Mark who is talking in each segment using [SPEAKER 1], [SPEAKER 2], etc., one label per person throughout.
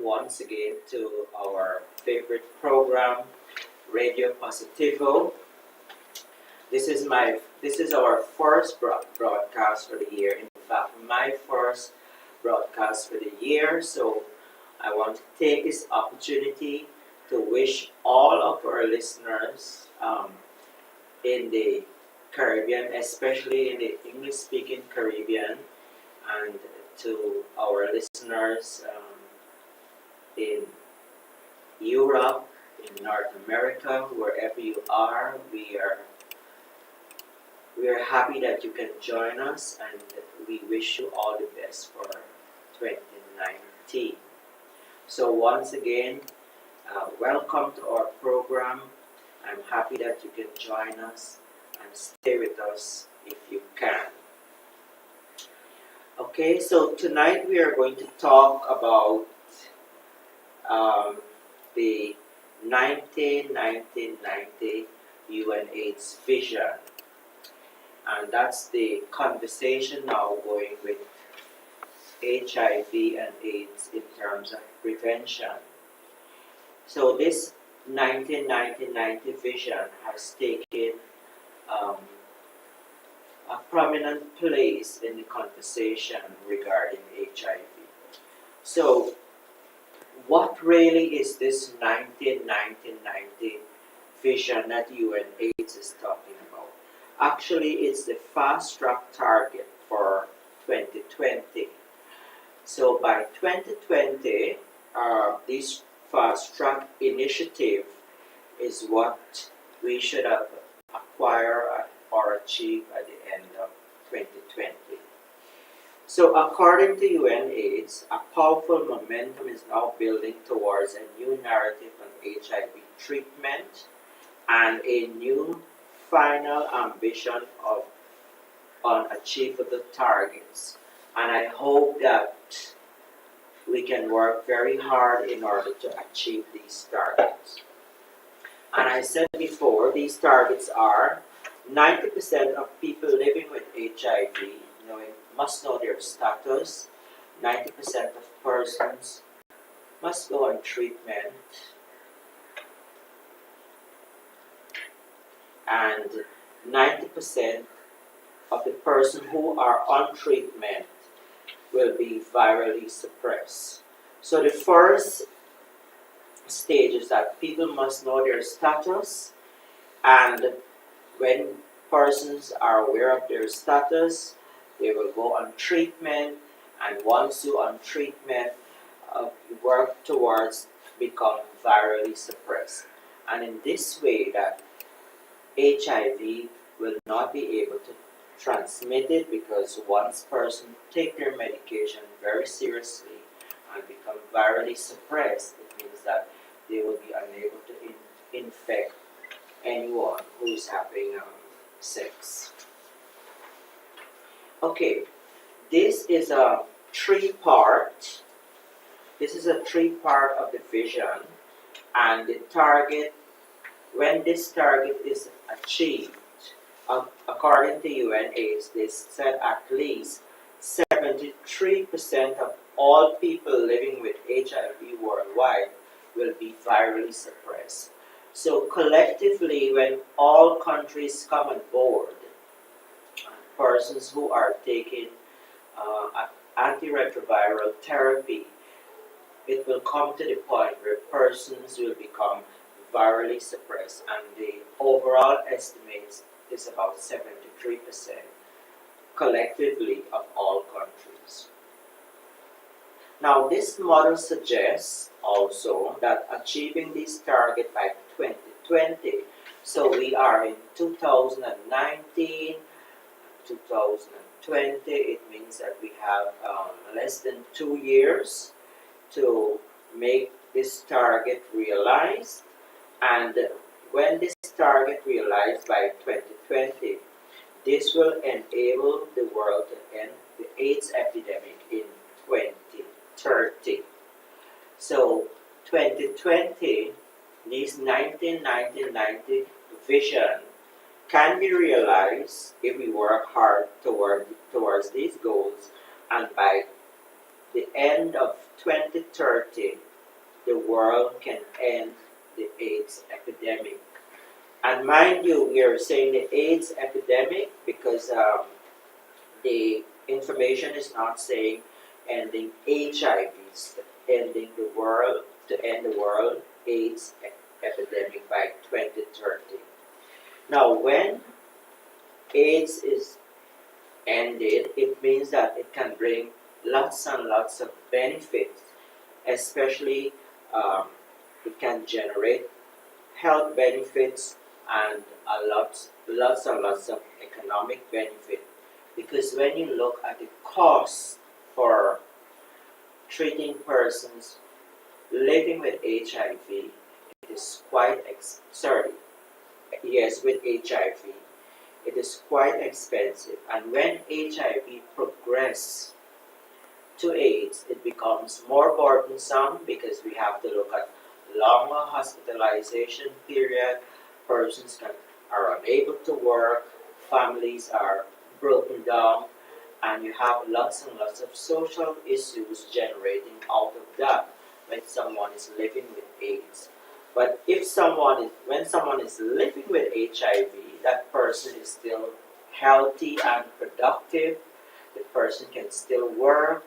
[SPEAKER 1] once again to our favorite program, Radio Positivo. This is our first broadcast for the year. In fact, my first broadcast for the year. So I want to take this opportunity to wish all of our listeners in the Caribbean, especially in the English-speaking Caribbean, and to our listeners in Europe, in North America, wherever you are, we are happy that you can join us, and we wish you all the best for 2019. So once again, welcome to our program. I'm happy that you can join us and stay with us if you can. Okay, so tonight we are going to talk about the 1990 UNAIDS vision, and that's the conversation now going with HIV and AIDS in terms of prevention. So this 1990 vision has taken a prominent place in the conversation regarding HIV. So what really is this 1990 vision that UNAIDS is talking about? Actually, it's the fast-track target for 2020. So by 2020, this fast-track initiative is what we should have acquired or achieved at the end of 2020. So according to UNAIDS, a powerful momentum is now building towards a new narrative on HIV treatment and a new final ambition on achievable targets. And I hope that we can work very hard in order to achieve these targets. And I said before, these targets are 90% of people living with HIV must know their status. 90% of persons must go on treatment. And 90% of the persons who are on treatment will be virally suppressed. So the first stage is that people must know their status, and when persons are aware of their status, they will go on treatment, and once you're on treatment, work towards become virally suppressed. And in this way that HIV will not be able to transmit it, because once person take their medication very seriously and become virally suppressed, it means that they will be unable to infect anyone who is having sex. Okay, this is a three-part. This is a three-part of the vision, and the target. When this target is achieved, according to UNAIDS, they said at least 73% of all people living with HIV worldwide will be virally suppressed. So collectively, when all countries come on board, persons who are taking antiretroviral therapy, it will come to the point where persons will become virally suppressed, and the overall estimates is about 73% collectively of all countries. Now, this model suggests also that achieving this target by 2020, so we are in 2019, 2020, it means that we have less than 2 years to make this target realized. And when this target realized by 2020, this will enable the world to end the AIDS epidemic in 2030. So 2020, this 1990 vision can be realized if we work hard towards these goals, and by the end of 2030, the world can end the AIDS epidemic. And mind you, we are saying the AIDS epidemic because the information is not saying ending HIV, it's ending the world, to end the world AIDS epidemic by 2030. Now, when AIDS is ended, it means that it can bring lots and lots of benefits, especially um, it can generate health benefits and lots and lots of economic benefit. Because when you look at the cost for treating persons living with HIV, it is quite with HIV, it is quite expensive. And when HIV progresses to AIDS, it becomes more burdensome because we have to look at longer hospitalization period. Persons are unable to work, families are broken down, and you have lots and lots of social issues generating out of that when someone is living with AIDS. But when someone is living with HIV, that person is still healthy and productive. The person can still work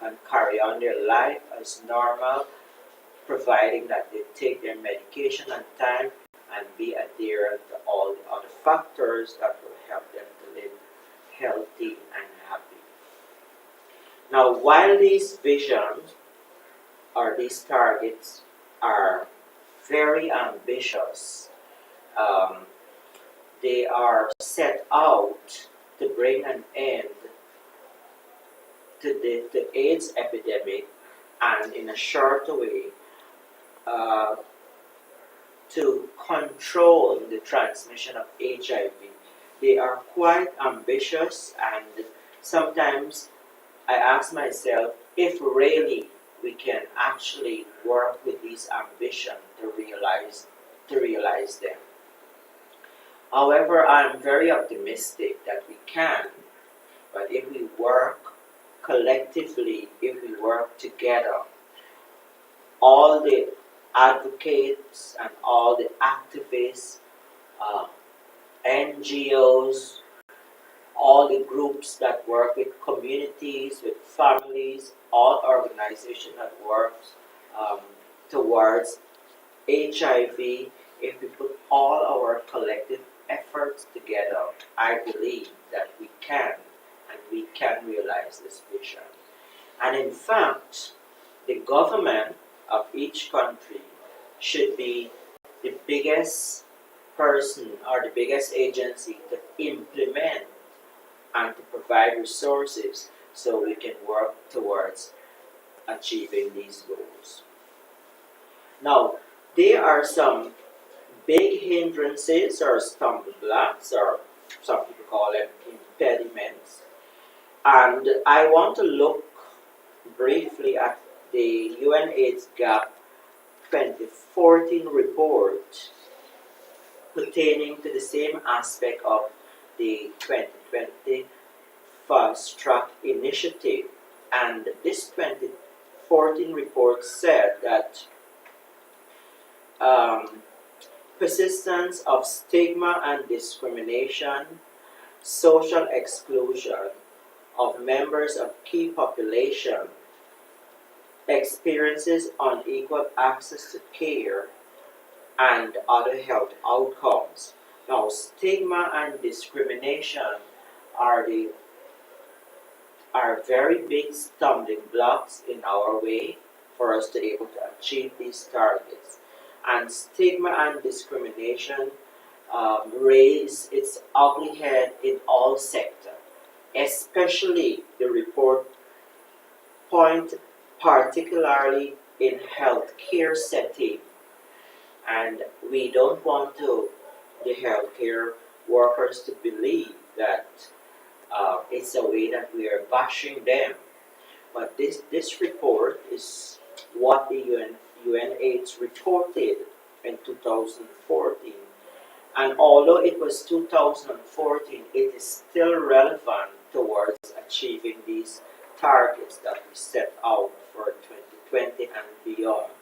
[SPEAKER 1] and carry on their life as normal, providing that they take their medication on time and be adherent to all the other factors that will help them to live healthy and happy. Now, while these visions or these targets are very ambitious, um, they are set out to bring an end to the AIDS epidemic and in a short way uh, to control the transmission of HIV. They are quite ambitious, and sometimes I ask myself if really we can actually work with these ambition to realize them. However, I'm very optimistic that we can, but if we work collectively, if we work together, all the advocates and all the activists, uh, NGOs, all the groups that work with communities, with families, all organizations that work um, towards HIV, if we put all our collective efforts together, I believe that we can, and we can realize this vision. And in fact, the government of each country should be the biggest person or the biggest agency to implement and to provide resources so we can work towards achieving these goals. Now, there are some big hindrances or stumbling blocks, or some people call them impediments, and I want to look briefly at the UNAIDS GAP 2014 report pertaining to the same aspect of the 2020 Fast Track Initiative. And this 2014 report said that um, persistence of stigma and discrimination, social exclusion of members of key population, experiences unequal access to care, and other health outcomes. Now, stigma and discrimination are the are very big stumbling blocks in our way for us to be able to achieve these targets. And stigma and discrimination raise its ugly head in all sectors, especially the report point particularly in healthcare setting. And we don't want the healthcare workers to believe that it's a way that we are bashing them. But this report is what the UNAIDS reported in 2014. And although it was 2014, it is still relevant towards achieving these targets that we set out for 2020 and beyond.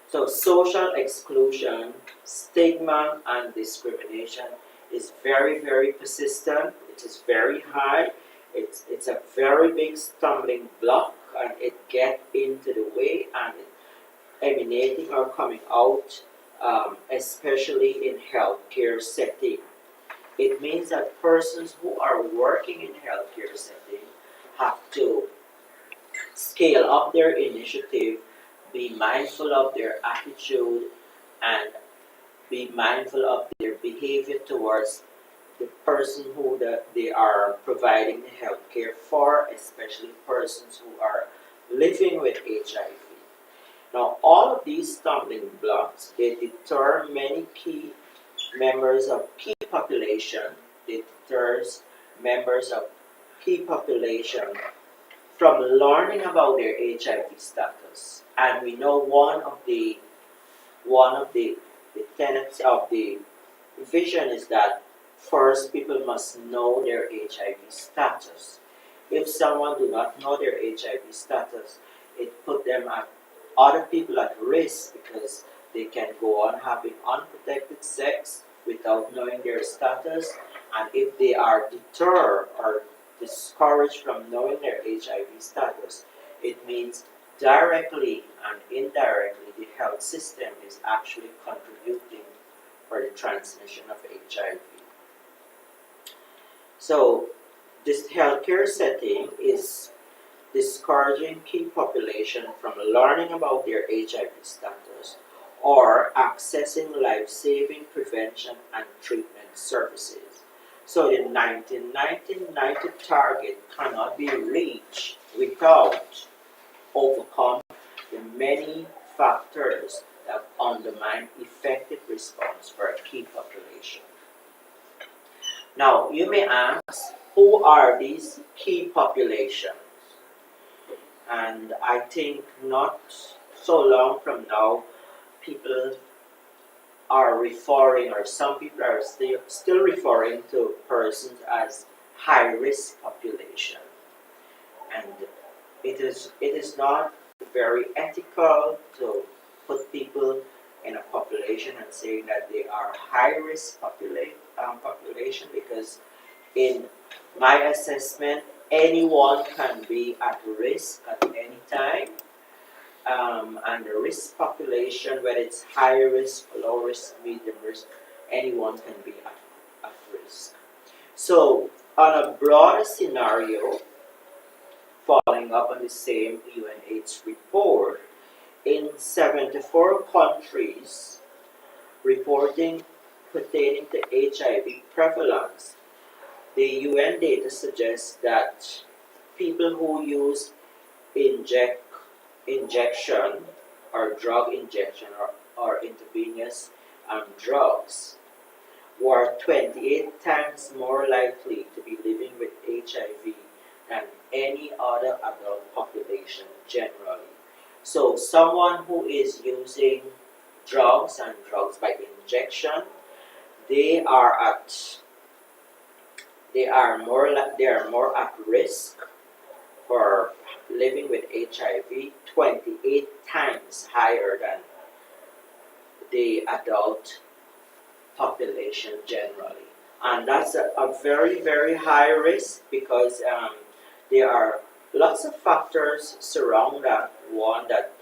[SPEAKER 1] So social exclusion, stigma, and discrimination is very, very persistent. It is very high. It's a very big stumbling block, and it gets into the way and emanating or coming out, especially in healthcare setting. It means that persons who are working in healthcare setting have to scale up their initiative, be mindful of their attitude, and be mindful of their behavior towards the person who they are providing the healthcare for, especially persons who are living with HIV. Now, all of these stumbling blocks, they deter many key members of key population. It deters members of key population from learning about their HIV status. And we know one of the tenets of the vision is that first people must know their HIV status. If someone do not know their HIV status, it put them at other people at risk because they can go on having unprotected sex without knowing their status, and if they are deterred or discouraged from knowing their HIV status, it means directly and indirectly the health system is actually contributing for the transmission of HIV. So this healthcare setting is discouraging key population from learning about their HIV status or accessing life-saving prevention and treatment services. So the 1990 target cannot be reached without overcome the many factors that undermine effective response for a key population. Now, you may ask, who are these key populations? And I think not so long from now, people are referring, or some people are still referring to persons as high-risk population. And it is not very ethical to put people in a population and saying that they are high-risk population, because in my assessment, anyone can be at risk at any time. And the risk population, whether it's high risk, low risk, medium risk, anyone can be at risk. So, on a broader scenario, following up on the same UNAIDS report, in 74 countries reporting pertaining to HIV prevalence, the UN data suggests that people who use injection or drug injection or intravenous drugs were 28 times more likely to be living with HIV than any other adult population generally. So someone who is using drugs and drugs by injection, they are more at risk for living with HIV 28 times higher than the adult population generally. And that's a very, very high risk because there are lots of factors surround that. One, that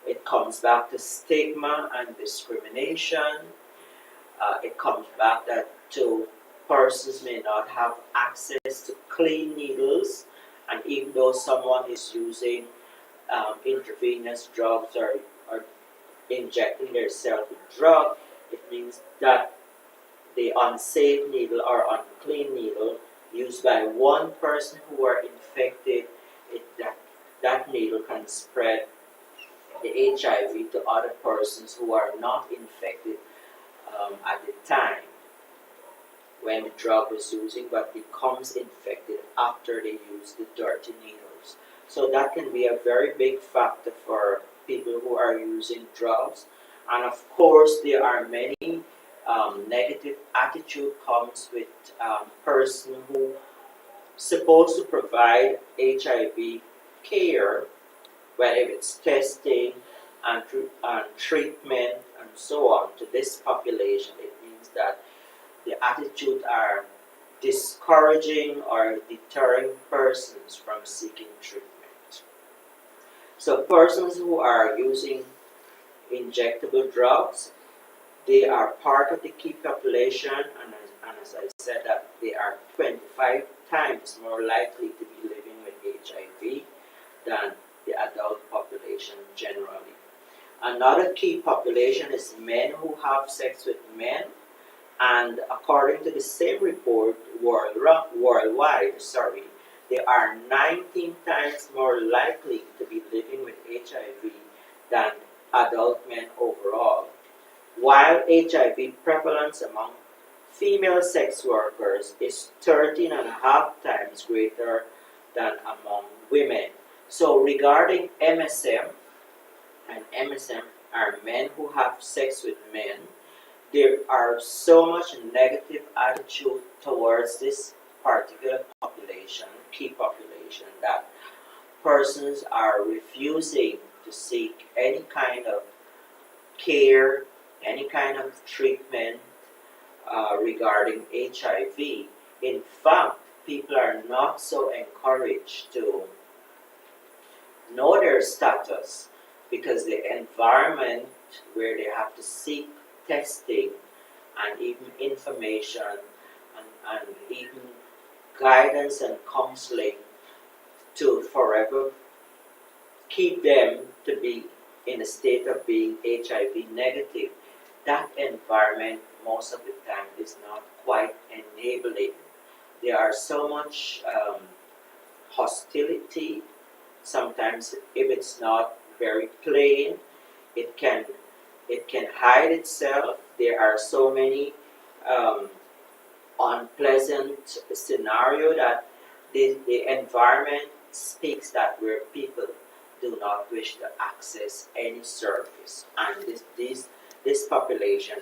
[SPEAKER 1] it comes back to stigma and discrimination. It comes back to persons may not have access to clean needles, and even though someone is using intravenous drugs or injecting themselves with drug, it means that the unsafe needle or unclean needle used by one person who are infected, that needle can spread the HIV to other persons who are not infected at the time when the drug was using, but becomes infected after they use the dirty needles. So that can be a very big factor for people who are using drugs. And of course, there are many negative attitude comes with person who supposed to provide HIV care, whether it's testing and treatment and so on to this population, it means that the attitude are discouraging or deterring persons from seeking treatment. So persons who are using injectable drugs, they are part of the key population, and as I said, that they are 25 times more likely to be living with HIV than the adult population generally. Another key population is men who have sex with men, and according to the same report, worldwide, they are 19 times more likely to be living with HIV than adult men overall. While HIV prevalence among female sex workers is 13.5 times greater than among women. So regarding MSM, and MSM are men who have sex with men, there are so much negative attitude towards this particular population, key population, that persons are refusing to seek any kind of care, any kind of treatment regarding HIV. In fact, people are not so encouraged to know their status because the environment where they have to seek testing and even information and even guidance and counseling to forever keep them to be in a state of being HIV negative, that environment most of the time is not quite enabling. There are so much hostility. Sometimes if it's not very plain, it can hide itself. There are so many unpleasant scenario that the environment speaks that where people do not wish to access any service, and this population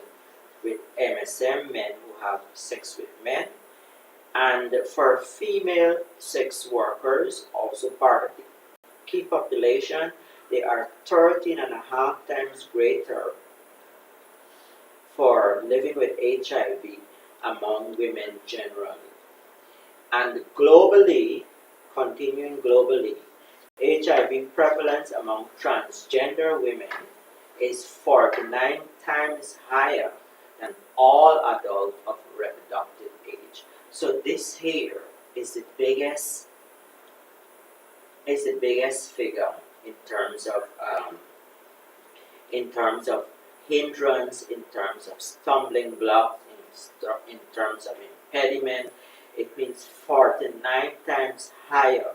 [SPEAKER 1] with MSM, men who have sex with men, and for female sex workers, also part of the key population, they are 13.5 times greater for living with HIV among women generally. And globally, continuing globally, HIV prevalence among transgender women is 49 times higher than all adults of reproductive age. So this here is the biggest figure in terms of hindrance, in terms of stumbling block, in terms of impediment. It means 49 times higher,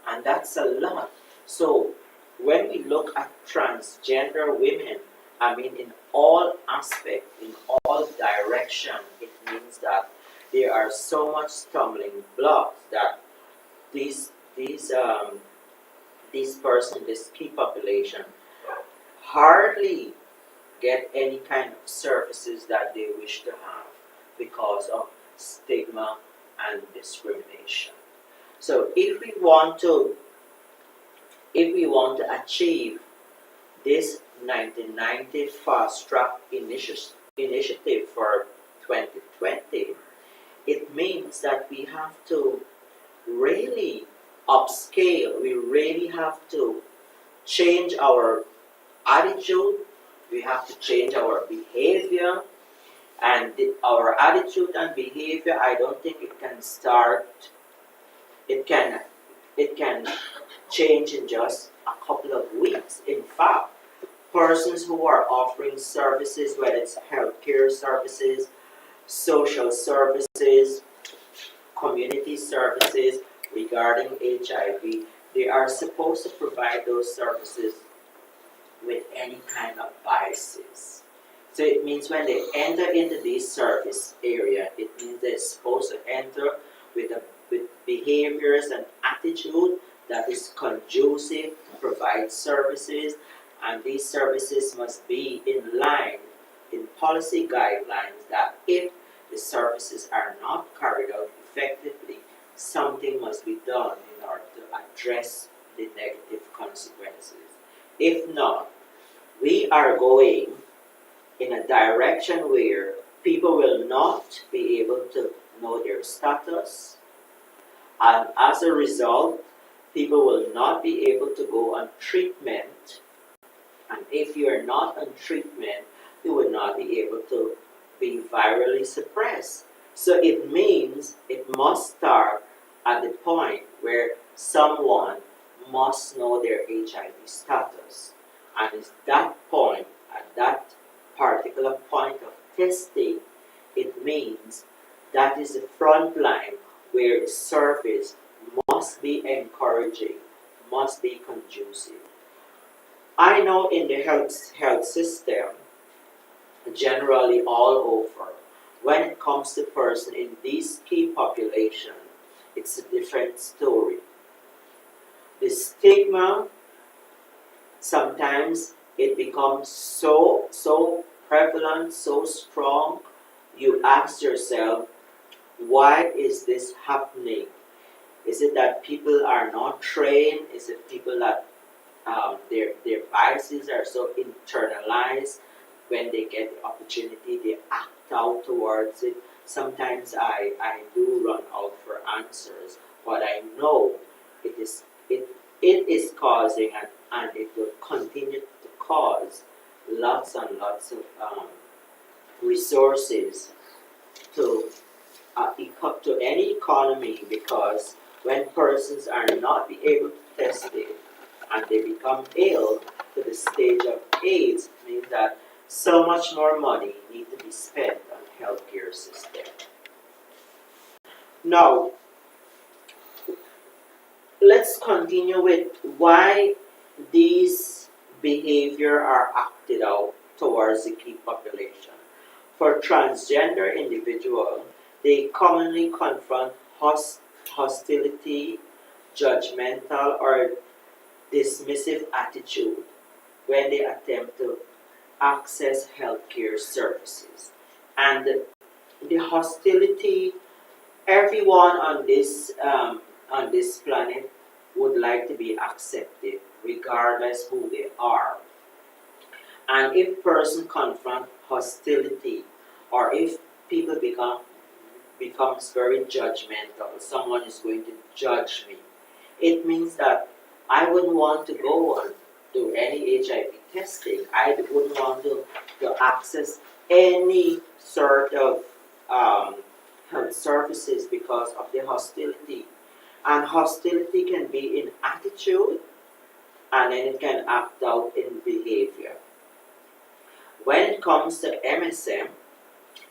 [SPEAKER 1] and that's a lot. So when we look at transgender women, I mean in all aspects, in all direction, it means that there are so much stumbling blocks that these person, this key population, hardly get any kind of services that they wish to have because of stigma and discrimination. So if we want to achieve this 1990 Fast Track initiative for 2020, it means that we have to really upscale. We really have to change our attitude. We have to change our behavior, and our attitude and behavior, I don't think it can start. It can change in just a couple of weeks. In fact, persons who are offering services, whether it's healthcare services, social services, community services regarding HIV, they are supposed to provide those services with any kind of biases. So it means when they enter into this service area, it means they're supposed to enter with behaviors and attitude that is conducive to provide services, and these services must be in line in policy guidelines that if the services are not carried out effectively, something must be done in order to address the negative consequences. If not, we are going in a direction where people will not be able to know their status, and as a result, people will not be able to go on treatment. And if you are not on treatment, you will not be able to be virally suppressed. So it means it must start at the point where someone must know their HIV status. And it's that point, at that particular point of testing, it means that is the front line where the service must be encouraging, must be conducive. I know in the health system, generally all over, when it comes to person in this key population, it's a different story. The stigma, sometimes it becomes so prevalent, so strong, you ask yourself, why is this happening? Is it that people are not trained? Is it people that their biases are so internalized? When they get the opportunity, they act out towards it. Sometimes I do run out for answers, but I know it is causing and it will continue to cause lots and lots of resources to any economy, because when persons are not be able to test it and they become ill to the stage of AIDS, it means that so much more money needs to be spent on healthcare system. Now, let's continue with why these behavior are acted out towards the key population. For transgender individuals, they commonly confront hostility, judgmental, or dismissive attitude when they attempt to access healthcare services. And the hostility, everyone on this planet would like to be accepted, regardless who they are. And if person confront hostility, or if people becomes very judgmental, someone is going to judge me, it means that I wouldn't want to go and do any HIV testing. I wouldn't want to access any sort of health services because of the hostility. And hostility can be in attitude, and then it can act out in behavior. When it comes to MSM,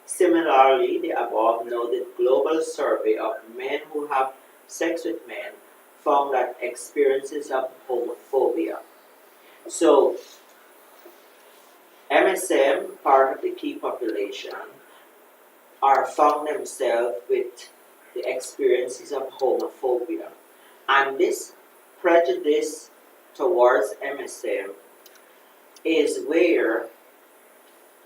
[SPEAKER 1] similarly, the above noted global survey of men who have sex with men found that experiences of homophobia. So, MSM, part of the key population, are found themselves with the experiences of homophobia. And this prejudice towards MSM is where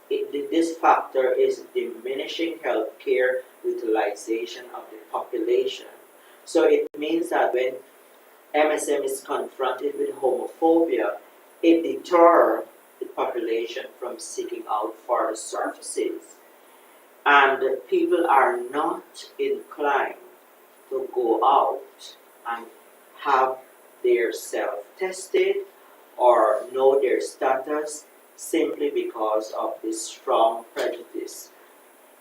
[SPEAKER 1] this factor is diminishing healthcare utilization of the population. So it means that when MSM is confronted with homophobia, it deters the population from seeking out for the services. And people are not inclined to go out and have their self tested or know their status simply because of this strong prejudice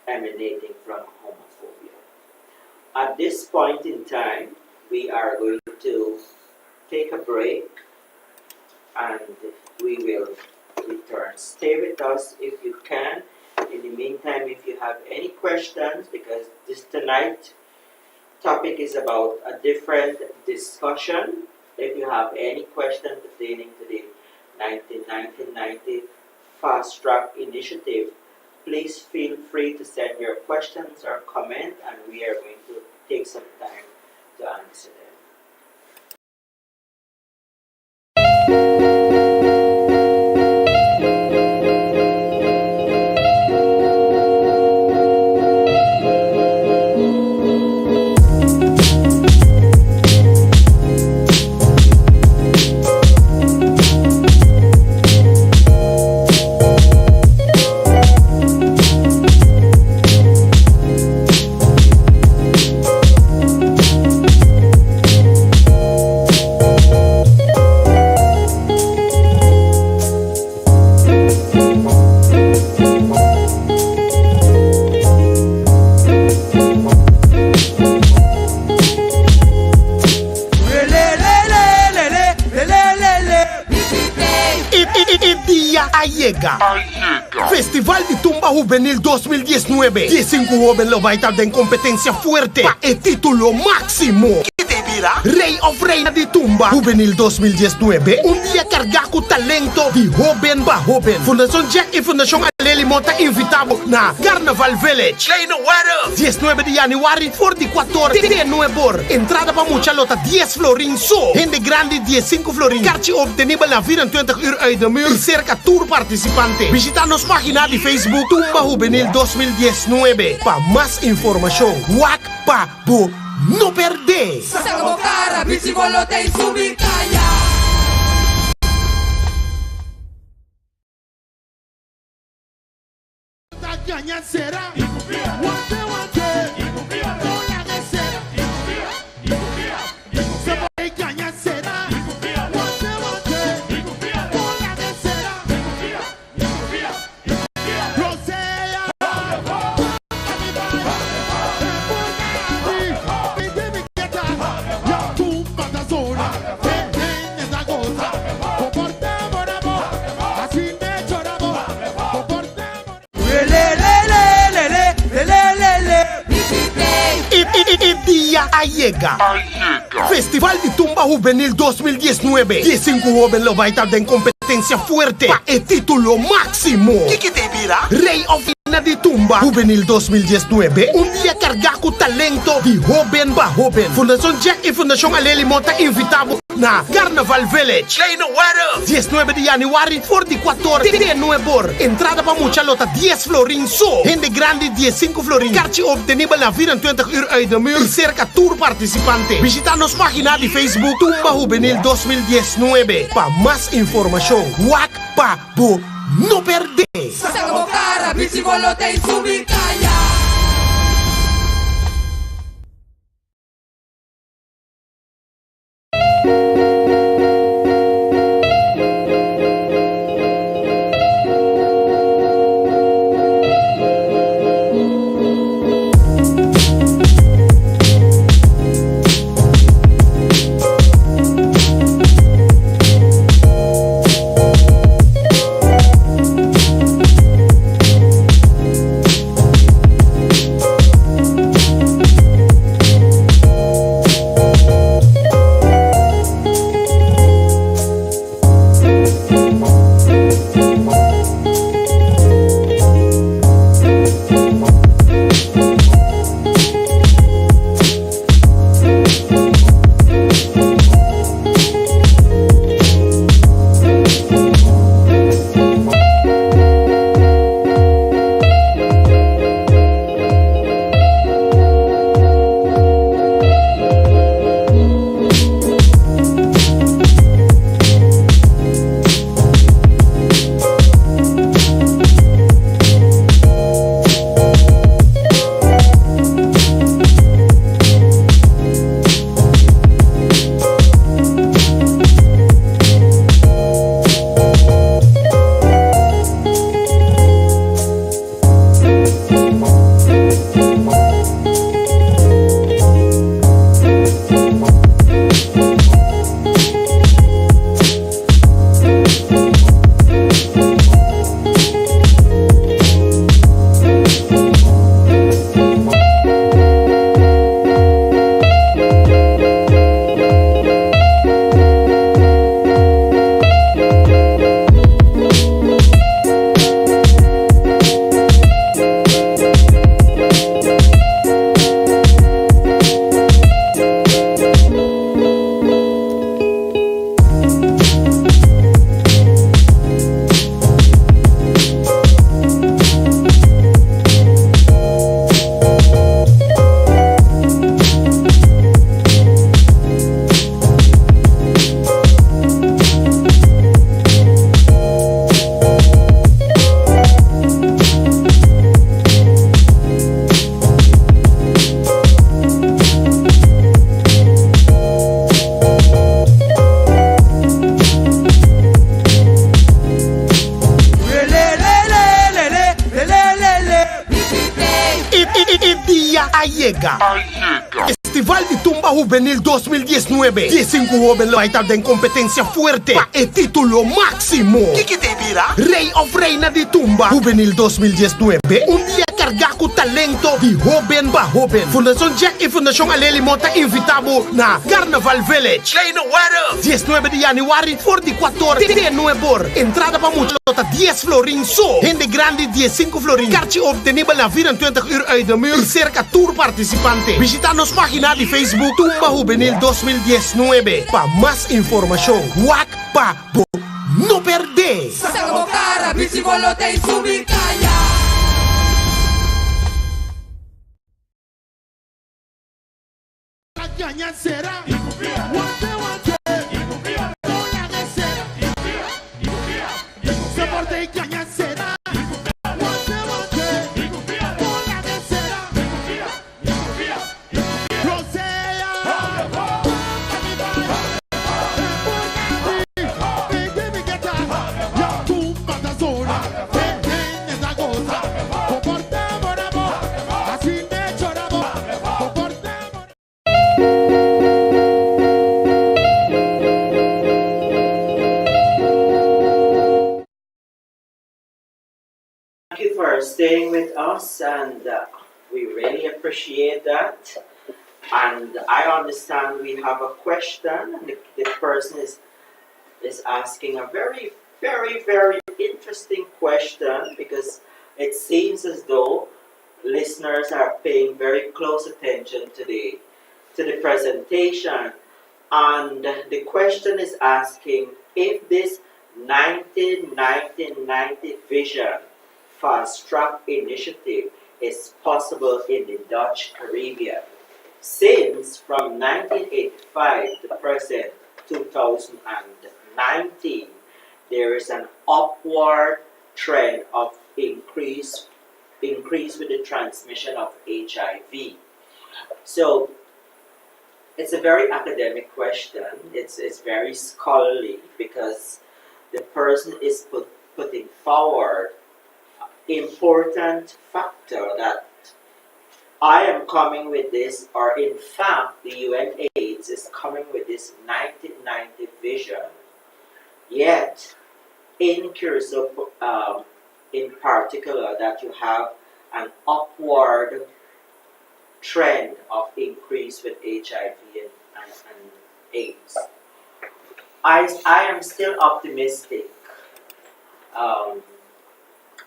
[SPEAKER 1] emanating from homophobia. At this point in time, we are going to take a break and we will return. Stay with us if you can. In the meantime, if you have any questions, because tonight topic is about a different discussion. If you have any question pertaining to the 1990 Fast Track Initiative, please feel free to send your questions or comment, and we are going to take some time to answer them.
[SPEAKER 2] Allega. Festival de Tumba Juvenil 2019. 15 jóvenes lo va a estar en competencia fuerte para el título máximo. Rey of Reina de Tumba Juvenil 2019. Un día cargado con talento de joven para joven. Fundación Jack y Fundación Aleli Mota invitado na Carnaval Village. 19 de januari voor die 14 de nuevo. Entrada para mucha lota 10 florin so. Gente grande 15 florin. Kaartje obtenible na 24 uur uit de muur. Cerca tour participante. Visita nos página de Facebook Tumba Juvenil 2019. Para más información. Wak pa bo no perder.
[SPEAKER 3] Sacamos cara, bici bolote y subir calla.
[SPEAKER 4] Será
[SPEAKER 2] Día Allega. Festival de Tumba Juvenil 2019. 15 jóvenes lo va a estar en competencia fuerte para el título máximo. Rey of Reina de Tumba Juvenil 2019. Un día cargado con talento de joven para joven. Fundación Jack y Fundación Aleli Mota invitado na Carnaval Village. 19 de januari voor die 14 de nuevo. Entrada para mucha lota 10 florin so. Gente grande 15 florin. Kaartje obtenible na 24 uur uit de muur. Cerca tour participante. Visita nos página de Facebook Tumba Juvenil 2019. Para más información. Wak pa bo no perder.
[SPEAKER 3] Sacamos cara, bici bolote y subir calla.
[SPEAKER 2] Día Allega. Festival de Tumba Juvenil 2019. 15 jóvenes lo baitan de competencia fuerte pa el título máximo. ¿Qué te dirá? Rey of Reina de Tumba Juvenil 2019. Un día cargado talento de joven ba joven. Fundación Jack y Fundación Aleli Mota invitamos na Carnaval Village. 19 de januari voor die 14 de november. Entrada para mucho lota 10 florin so. Gente grande 15 florin. Kaartje obtenible na 24 uur uit de muur. Cerca tour participantes. Visita nos página de Facebook Tumba Juvenil 2019 para más información. Wak pa bo no perde.
[SPEAKER 3] Sacamos cara, bici bolote y subicaya.
[SPEAKER 4] Ganyan será. Guante, guante. Una que será. Se porte y ganyan será. Guante, guante. Una que será. Rosea. Ya tú matas sola. En esa cosa. Comportamos amor. Así me choramos. Comportamos.
[SPEAKER 1] Thank you for staying with us, and we really appreciate that. And I understand we have a question, and the person is asking a very, very, very interesting question, because it seems as though listeners are paying very close attention to the presentation. And the question is asking if this 1990 vision fast track initiative is possible in the Dutch Caribbean, since from 1985 to present 2019 there is an upward trend of increase with the transmission of HIV. So it's a very academic question. It's very scholarly, because the person is putting forward important factor that I am coming with this, or in fact the UNAIDS is coming with this 1990 vision. Yet in Curacao in particular, that you have an upward trend of increase with HIV and AIDS. I am still optimistic.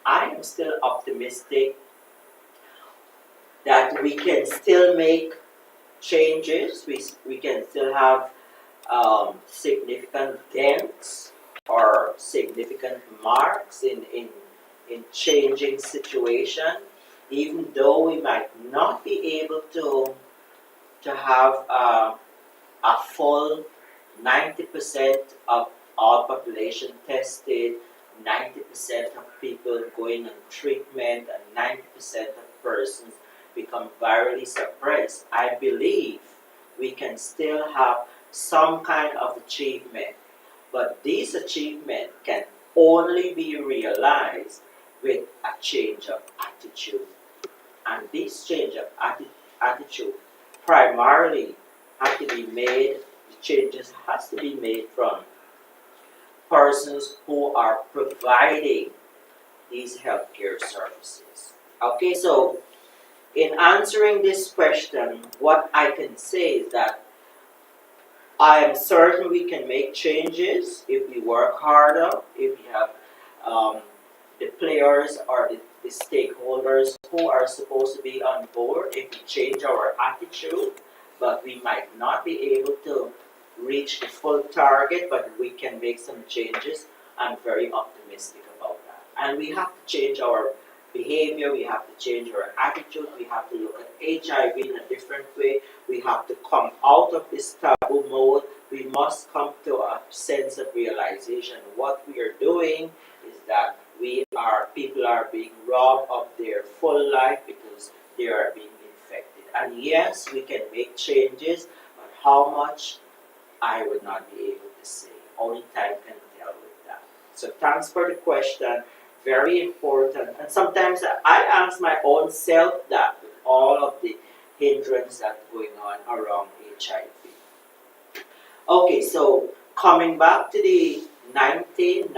[SPEAKER 1] I am still optimistic that we can still make changes. We can still have significant dents or significant marks in changing situation, even though we might not be able to have a full 90% of all population tested, 90% of people going on treatment, and 90% of persons become virally suppressed. I believe we can still have some kind of achievement, but this achievement can only be realized with a change of attitude. And this change of attitude primarily has to be made, the changes has to be made from persons who are providing these healthcare services. Okay, so in answering this question, what I can say is that I am certain we can make changes if we work harder, if we have the players or the stakeholders who are supposed to be on board, if we change our attitude, but we might not be able to reach the full target, but we can make some changes. I'm very optimistic about that. And we have to change our behavior, we have to change our attitude, we have to look at HIV in a different way, we have to come out of this taboo mode, we must come to a sense of realization. What we are doing is that people are being robbed of their full life because they are being infected. And yes, we can make changes, but how much, I would not be able to say. Only time can tell with that. So thanks for the question. Very important. And sometimes I ask my own self that with all of the hindrance that's going on around HIV. Okay, so coming back to the 90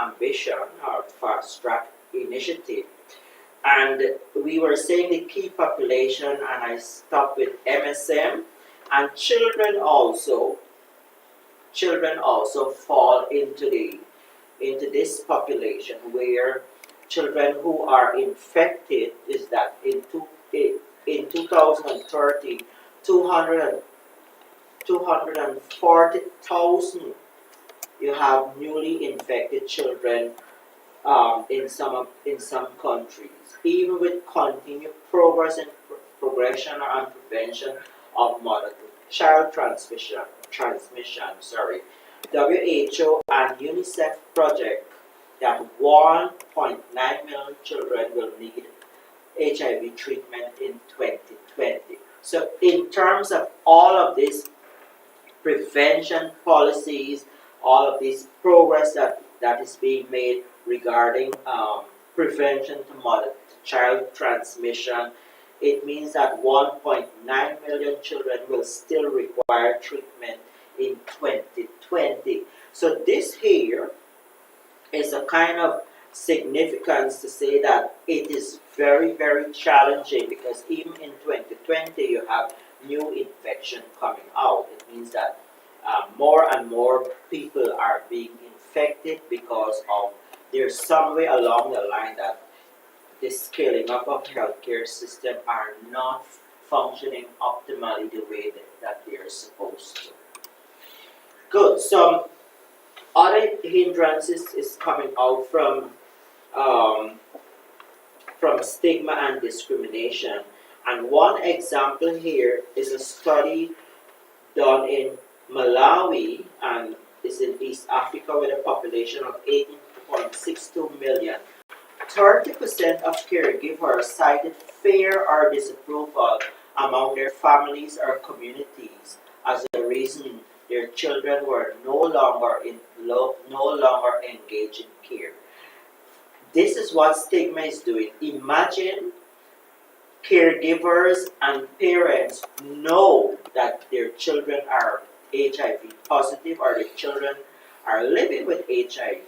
[SPEAKER 1] ambition or fast track initiative, and we were saying the key population, and I stopped with MSM, and children also fall into this population, where children who are infected is that in 2030, 240,000 you have newly infected children in some countries. Even with continued progress and progression and prevention of mother-to-child transmission, WHO and UNICEF project that 1.9 million children will need HIV treatment in 2020. So in terms of all of these prevention policies, all of this progress that is being made regarding prevention to mother-to-child transmission, it means that 1.9 million children will still require treatment in 2020. So this here is a kind of significance to say that it is very, very challenging, because even in 2020 you have new infection coming out. It means that more and more people are being infected because of there's some way along the line that the scaling up of healthcare system are not functioning optimally the way that they're supposed to. Good. Some other hindrances is coming out from stigma and discrimination. And one example here is a study done in Malawi, and is in East Africa, with a population of 18.62 million. 30% of caregivers cited fear or disapproval among their families or communities as the reason their children were no longer engaged in care. This is what stigma is doing. Imagine caregivers and parents know that their children are HIV positive, or their children are living with HIV,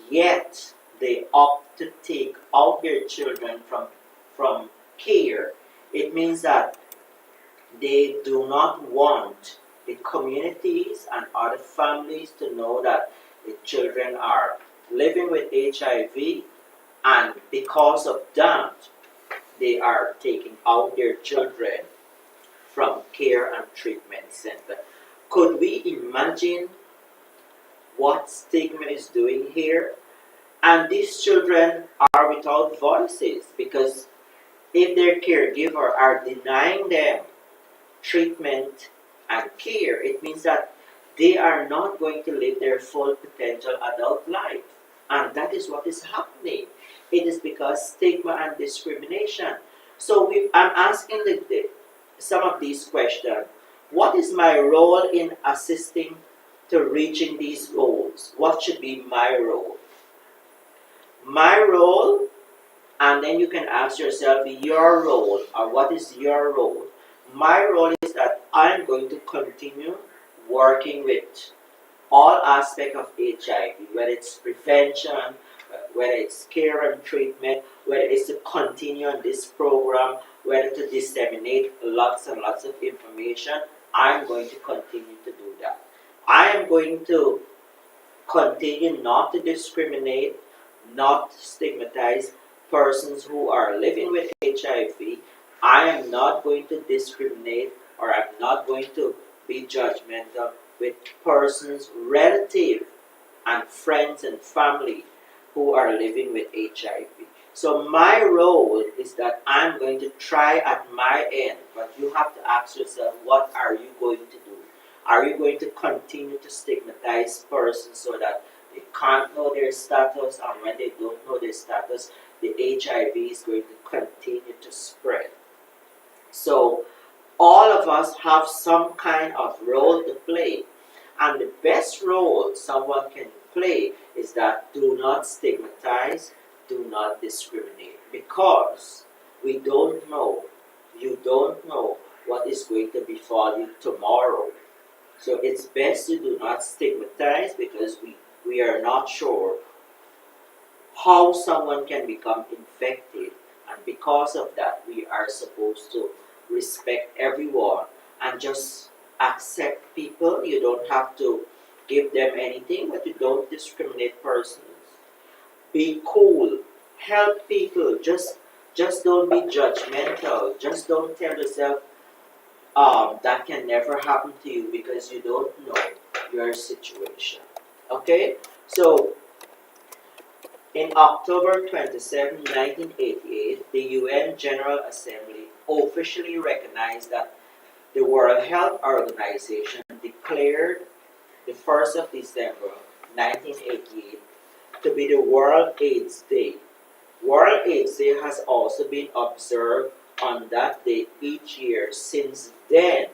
[SPEAKER 1] yet they opt to take out their children from care. It means that they do not want the communities and other families to know that the children are living with HIV, and because of that, they are taking out their children from care and treatment center. Could we imagine what stigma is doing here? And these children are without voices, because if their caregiver are denying them treatment and care, it means that they are not going to live their full potential adult life. And that is what is happening. It is because stigma and discrimination. So I'm asking some of these questions. What is my role in assisting to reaching these goals? What should be my role? My role, and then you can ask yourself your role, or what is your role? My role is that I'm going to continue working with all aspects of HIV, whether it's prevention, whether it's care and treatment, whether it's to continue on this program, whether to disseminate lots and lots of information. I'm going to continue to do that. I am going to continue not to discriminate, not to stigmatize persons who are living with HIV. I am not going to discriminate, or I'm not going to be judgmental with persons, relative and friends and family who are living with HIV. So my role is that I'm going to try at my end, but you have to ask yourself, what are you going to do? Are you going to continue to stigmatize persons so that they can't know their status, and when they don't know their status, the HIV is going to continue to spread? So all of us have some kind of role to play, and the best role someone can play is that do not stigmatize, do not discriminate, because we don't know You don't know what is going to befall you tomorrow. So it's best to do not stigmatize because we are not sure how someone can become infected. And because of that, we are supposed to respect everyone and just accept people. You don't have to give them anything, but you don't discriminate persons. Be cool. Help people. Just don't be judgmental. Just don't tell yourself that can never happen to you because you don't know your situation. Okay? So in October 27, 1988, the UN General Assembly officially recognized that the World Health Organization declared the 1st of December 1988 to be the World AIDS Day. World AIDS Day has also been observed on that day each year since then.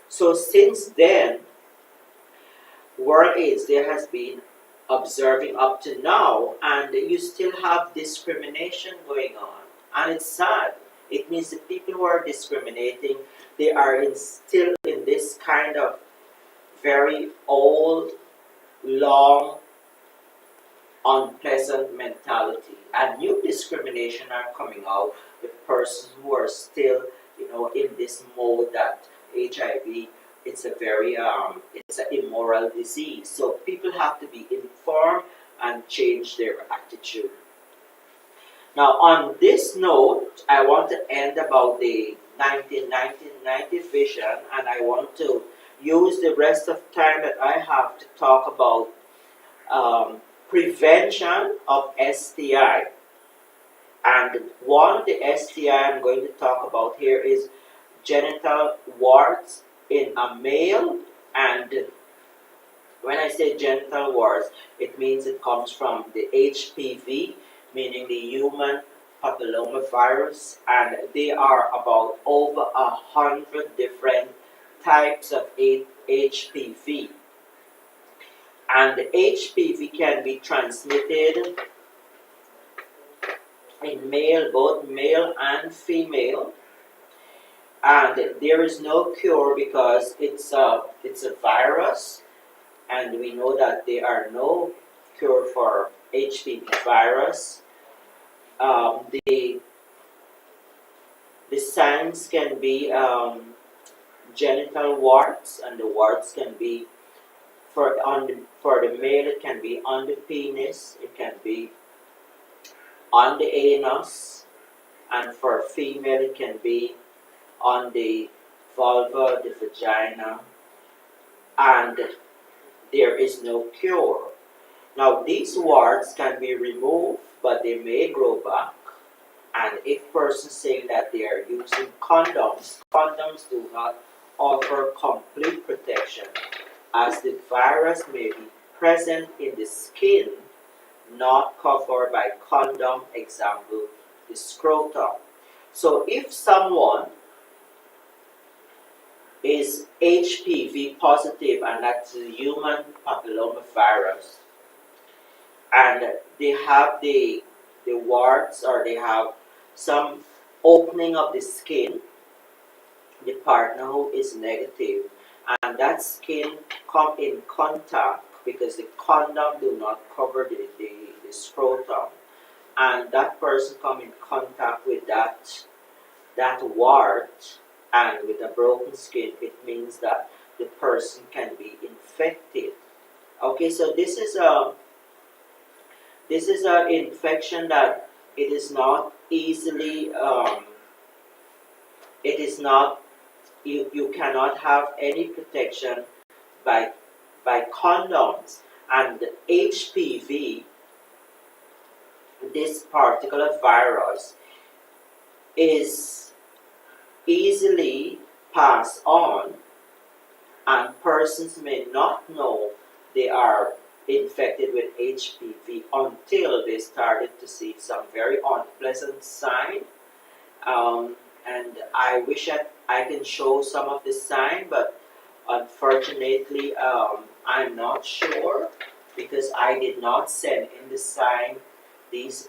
[SPEAKER 1] So since then, World AIDS Day has been observing up to now, and you still have discrimination going on, and it's sad. It means the people who are discriminating, they are still in this kind of very old, long, unpleasant mentality, and new discrimination are coming out with persons who are still, in this mode that HIV, it's a very it's an immoral disease. So people have to be informed and change their attitude. Now, on this note, I want to end about the 1990 vision, and I want to use the rest of time that I have to talk about prevention of STI. And one of the STI I'm going to talk about here is genital warts in a male. And when I say genital warts, it means it comes from the HPV, meaning the human papillomavirus, and they are about over 100 different types of HPV. And the HPV can be transmitted in male, both male and female, and there is no cure because it's a virus, and we know that there are no cure for HPV virus. The signs can be genital warts, and the warts can be for the male. It can be on the penis, it can be on the anus, and for female it can be on the vulva, the vagina, and there is no cure. Now, these warts can be removed, but they may grow back. And if persons saying that they are using condoms, condoms do not offer complete protection, as the virus may be present in the skin, not covered by condom, example, the scrotum. So if someone is HPV positive, and that's the human papillomavirus, and they have the warts, or they have some opening of the skin, the partner who is negative, and that skin come in contact because the condom do not cover the scrotum, and that person come in contact with that wart and with a broken skin, it means that the person can be infected. Okay, so this is an infection that it is not easily it is not you cannot have any protection by condoms. And HPV, this particular virus, is easily passed on, and persons may not know they are infected with HPV until they started to see some very unpleasant sign. And I wish I can show some of the sign, but unfortunately I'm not sure because I did not send in the sign these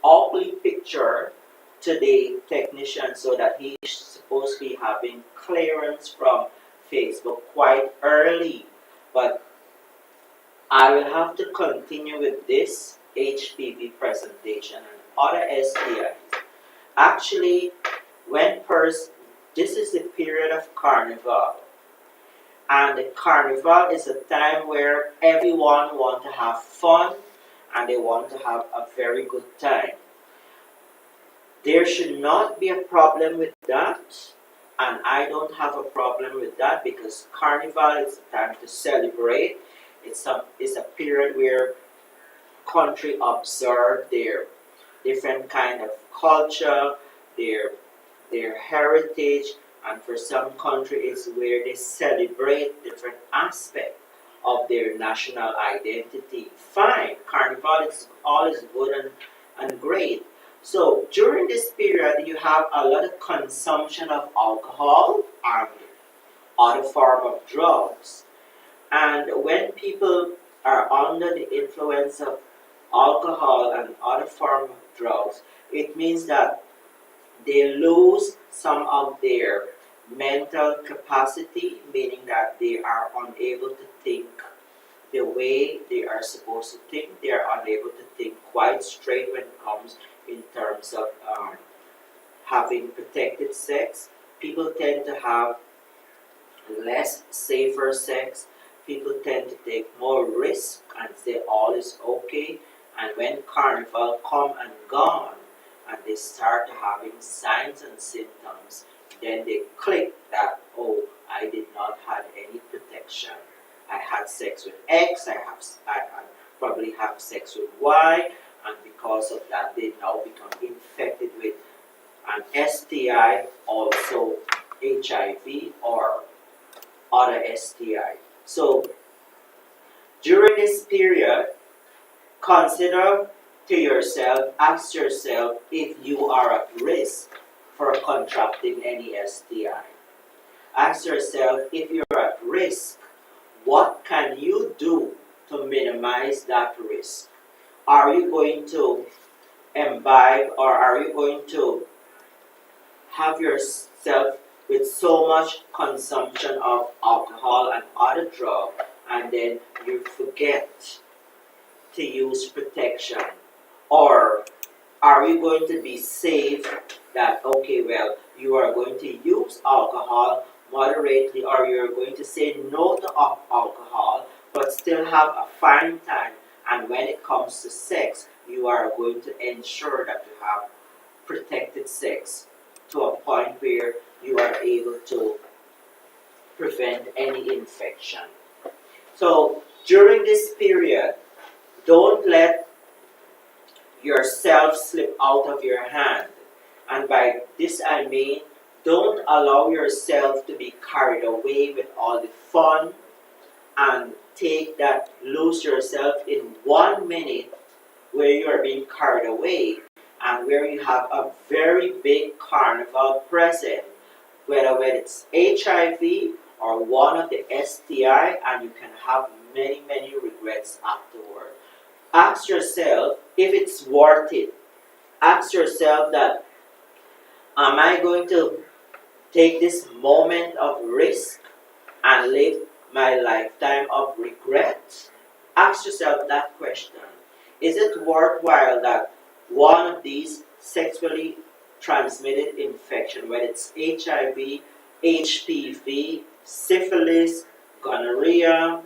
[SPEAKER 1] ugly picture to the technician so that he's supposed to be having clearance from Facebook quite early. But I will have to continue with this HPV presentation and other STIs. Actually, this is the period of Carnival. And the Carnival is a time where everyone wants to have fun and they want to have a very good time. There should not be a problem with that, and I don't have a problem with that because Carnival is a time to celebrate. It's a period where country observe their different kind of culture, their heritage, and for some countries where they celebrate different aspects of their national identity. Fine, Carnival is always good and great. So during this period, you have a lot of consumption of alcohol and other form of drugs. And when people are under the influence of alcohol and other form of drugs, it means that they lose some of their mental capacity, meaning that they are unable to think the way they are supposed to think. They are unable to think quite straight when it comes in terms of having protected sex. People tend to have less safer sex. People tend to take more risk and say all is okay. And when Carnival come and gone and they start having signs and symptoms, then they click that, oh, I did not have any protection. I had sex with X, I probably have sex with Y, and because of that they now become infected with an STI, also HIV or other STI. So during this period, consider to yourself, ask yourself if you are at risk for contracting any STI. Ask yourself if you're at risk, what can you do to minimize that risk? Are you going to imbibe or are you going to have yourself with so much consumption of alcohol and other drugs and then you forget to use protection? Or are you going to be safe that, okay, well, you are going to use alcohol moderately or you're going to say no to alcohol but still have a fine time, and when it comes to sex, you are going to ensure that you have protected sex to a point where you are able to prevent any infection. So during this period, don't let yourself slip out of your hand. And by this I mean, don't allow yourself to be carried away with all the fun and lose yourself in 1 minute where you are being carried away and where you have a very big carnival present, whether it's HIV or one of the STI, and you can have many, many regrets afterward. Ask yourself if it's worth it. Ask yourself that, am I going to take this moment of risk and live my lifetime of regret? Ask yourself that question. Is it worthwhile that one of these sexually transmitted infection, whether it's HIV, HPV, syphilis, gonorrhea,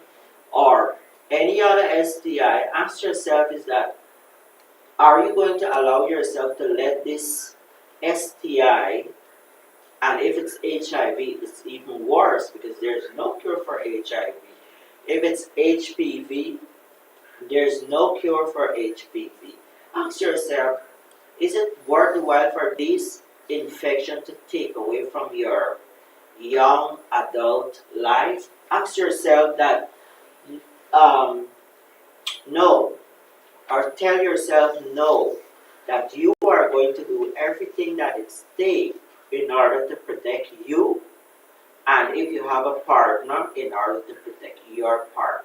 [SPEAKER 1] or any other STI, ask yourself is that, are you going to allow yourself to let this STI, and if it's HIV, it's even worse because there's no cure for HIV. If it's HPV, there's no cure for HPV. Ask yourself, is it worthwhile for this infection to take away from your young adult life? Ask yourself that, no, or tell yourself no, that you are going to do everything that it takes in order to protect you, and if you have a partner, in order to protect your partner.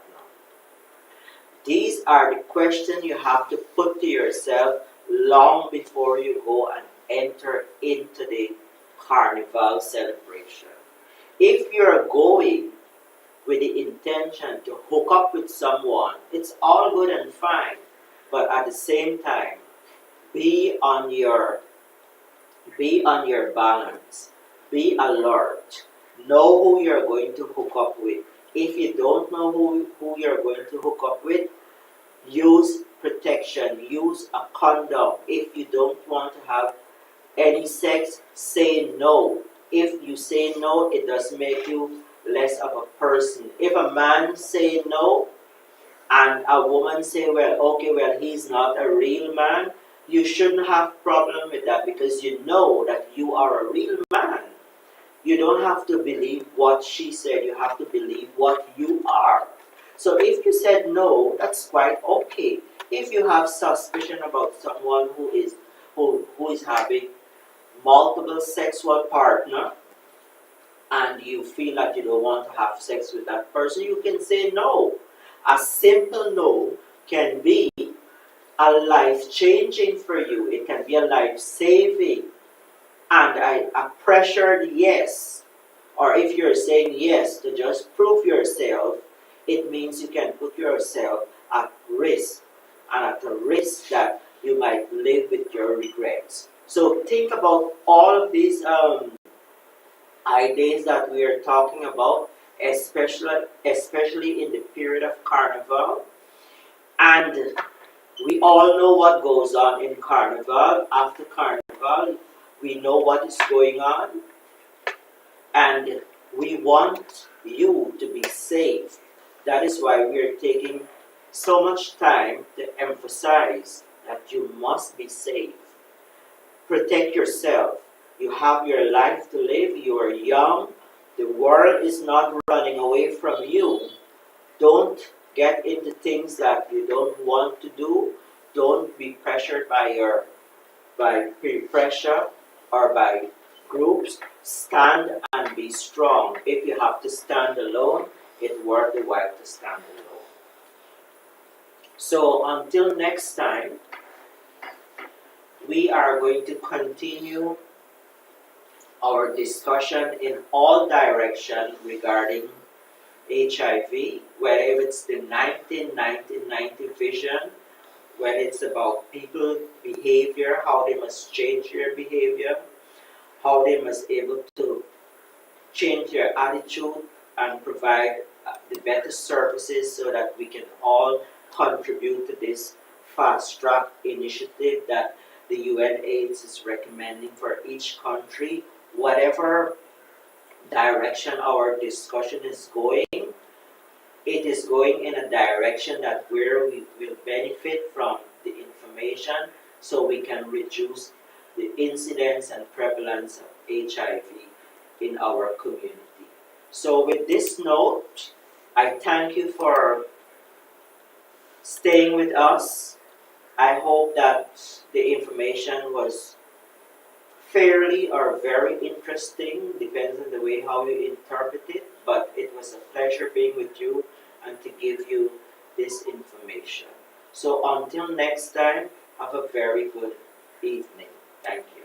[SPEAKER 1] These are the questions you have to put to yourself long before you go and enter into the carnival celebration. If you're going with the intention to hook up with someone, it's all good and fine. But at the same time, be on your balance. Be alert. Know who you're going to hook up with. If you don't know who you're going to hook up with, use protection. Use a condom. If you don't want to have any sex, say no. If you say no, it does make you less of a person. If a man say no and a woman say, well, okay, well, he's not a real man, you shouldn't have problem with that because you know that you are a real man. You don't have to believe what she said, you have to believe what you are. So if you said no, that's quite okay. If you have suspicion about someone who is having multiple sexual partner and you feel that you don't want to have sex with that person, you can say no. A simple no can be a life-changing for you. It can be a life-saving. And a pressured yes, or if you're saying yes to just prove yourself, it means you can put yourself at risk, and at a risk that you might live with your regrets. So think about all of these ideas that we are talking about, especially in the period of Carnival. And we all know what goes on in Carnival. After Carnival, we know what is going on, and we want you to be safe. That is why we are taking so much time to emphasize that you must be safe. Protect yourself. You have your life to live. You are young. The world is not running away from you. Don't get into things that you don't want to do. Don't be pressured by peer pressure or by groups. Stand and be strong. If you have to stand alone, it's worth the while to stand alone. So until next time, we are going to continue our discussion in all directions regarding HIV, whether it's the 1990 vision, when it's about people behavior, how they must change their behavior, how they must be able to change their attitude and provide the better services so that we can all contribute to this fast track initiative that the UNAIDS is recommending for each country. Whatever direction our discussion is going, it is going in a direction that where we will benefit from the information so we can reduce the incidence and prevalence of HIV in our community. So with this note, I thank you for staying with us. I hope that the information was fairly or very interesting, depends on the way how you interpret it, but it was a pleasure being with you and to give you this information. So until next time, have a very good evening. Thank you.